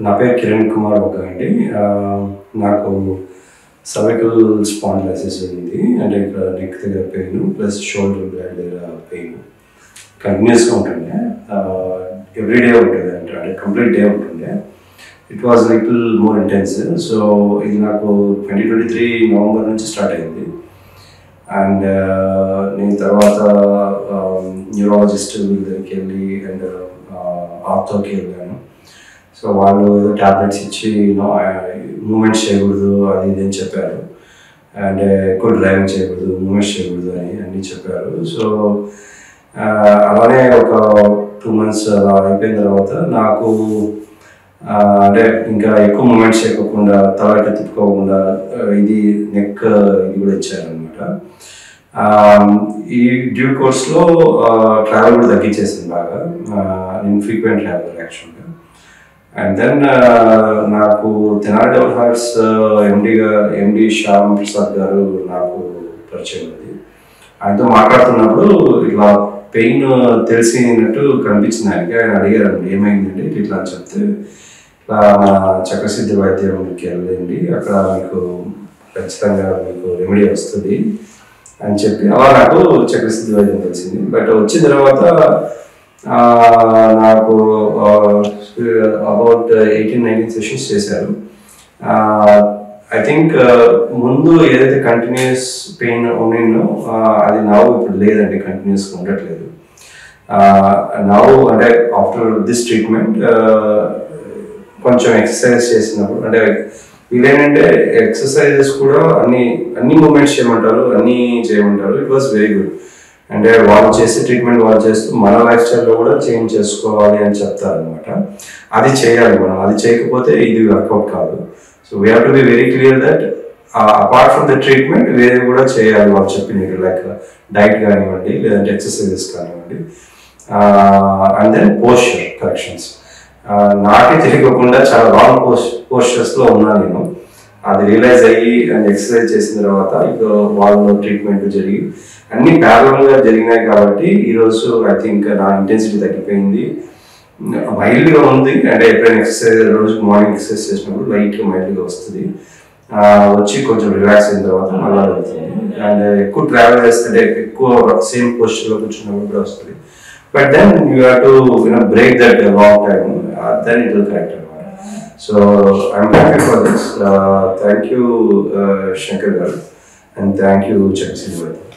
నా పేరు కిరణ్ కుమార్ ఒక అండి. నాకు సర్వికల్ స్పాండిలైసిస్ ఉంది. అంటే ఇక్కడ నెక్ దగ్గర పెయిన్ ప్లస్ షోల్డర్ బ్లడ్ దగ్గర పెయిన్ కంటిన్యూస్గా ఉంటుండే. ఎవ్రీడే ఉంటుంది అంటే కంప్లీట్ డే ఉంటుండే. It was little more intense. So ఇది నాకు 2023 నవంబర్ నుంచి స్టార్ట్ అయింది. అండ్ నేను తర్వాత న్యూరాలజిస్ట్ దగ్గరికి వెళ్ళి అండ్ ఆర్థోకి వెళ్ళాను. సో వాళ్ళు ఏదో ట్యాబ్లెట్స్ ఇచ్చి మూమెంట్స్ చేయకూడదు అది ఇది అని చెప్పారు. అండ్ ఎక్కువ డ్రైవింగ్ చేయకూడదు, మూమెంట్స్ చేయకూడదు అని అన్నీ చెప్పారు. సో అలానే ఒక 2 months అలా అయిపోయిన తర్వాత నాకు అంటే ఇంకా ఎక్కువ మూమెంట్స్ చేయకోకుండా తల తిప్పుకోకుండా ఇది నెక్ ఇది కూడా ఇచ్చారనమాట. ఈ డ్యూ కోర్స్లో ట్రావెల్ కూడా తగ్గించేసింది బాగా. ఇన్ఫ్రీక్వెంట్ ట్రావెల్ యాక్చువల్గా. అండ్ దెన్ నాకు తెనాలి డబుల్ హార్ట్స్ ఎండి శ్యామ్ ప్రసాద్ గారు నాకు పరిచయం ఉంది. ఆయనతో మాట్లాడుతున్నప్పుడు ఇట్లా పెయిన్ తెలిసినట్టు కనిపించింది ఆయనకి. ఆయన అడిగారు ఏమైందండి ఇట్లా అని చెప్తే, ఇట్లా చక్రసిద్ధి వైద్యంకి వెళ్ళండి, అక్కడ మీకు ఖచ్చితంగా మీకు రెమెడీ వస్తుంది అని చెప్పి అలా నాకు చక్రసిద్ధి వైద్యం తెలిసింది. బట్ వచ్చిన తర్వాత నాకు అబౌట్ 18-19 సెషన్స్ చేశారు. ఐ థింక్ ముందు ఏదైతే కంటిన్యూస్ పెయిన్ ఉన్నిందో అది నవ్వు ఇప్పుడు లేదండి, కంటిన్యూస్గా ఉండట్లేదు. నవ్వు అంటే ఆఫ్టర్ దిస్ ట్రీట్మెంట్ కొంచెం ఎక్సర్సైజ్ చేసినప్పుడు అంటే వీళ్ళేంటంటే ఎక్సర్సైజెస్ కూడా అన్ని మూమెంట్స్ చేయమంటారు, అన్నీ చేయమంటారు. It was very good. అంటే వాళ్ళు చేసే ట్రీట్మెంట్ వాళ్ళు చేస్తూ మన లైఫ్ స్టైల్లో కూడా చేంజ్ చేసుకోవాలి అని చెప్తారు అనమాట. అది చేయాలి మనం, అది చేయకపోతే ఇది వర్కౌట్ కాదు. So we have to be very clear that apart from the treatment వేరే కూడా చేయాలి వాళ్ళు చెప్పినట్టు, లైక్ డైట్ కానివ్వండి లేదంటే ఎక్సర్సైజెస్ కానివ్వండి. And then posture corrections. నాకే తెలియకుండా చాలా రాంగ్ పోస్చర్స్లో ఉన్నా నేను. అది రియలైజ్ అయ్యి అండ్ ఎక్సర్సైజ్ చేసిన తర్వాత ఇప్పుడు వాళ్ళు ట్రీట్మెంట్ జరిగి అన్ని ప్యారలల్గా జరిగినాయి కాబట్టి ఈరోజు ఐ థింక్ నా ఇంటెన్సిటీ తగ్గిపోయింది. మైల్డ్గా ఉంది. అంటే ఎప్పుడైనా ఎక్సర్సైజ్ రోజు మార్నింగ్ ఎక్సర్సైజ్ చేసినప్పుడు లైట్గా మైల్డ్గా వస్తుంది. వచ్చి కొంచెం రిలాక్స్ అయిన తర్వాత మళ్ళీ వెళ్తుంది. అండ్ ఎక్కువ ట్రావెల్ చేస్తుంటే ఎక్కువ సేమ్ పోస్చర్లో కూర్చున్నప్పుడు కూడా వస్తుంది. But then you have to break that long time, then it will correct అనమాట. So I'm happy for this. Thank you Shankar గారు అండ్ థ్యాంక్ యూ చక్రసిద్ధి వైద్యం.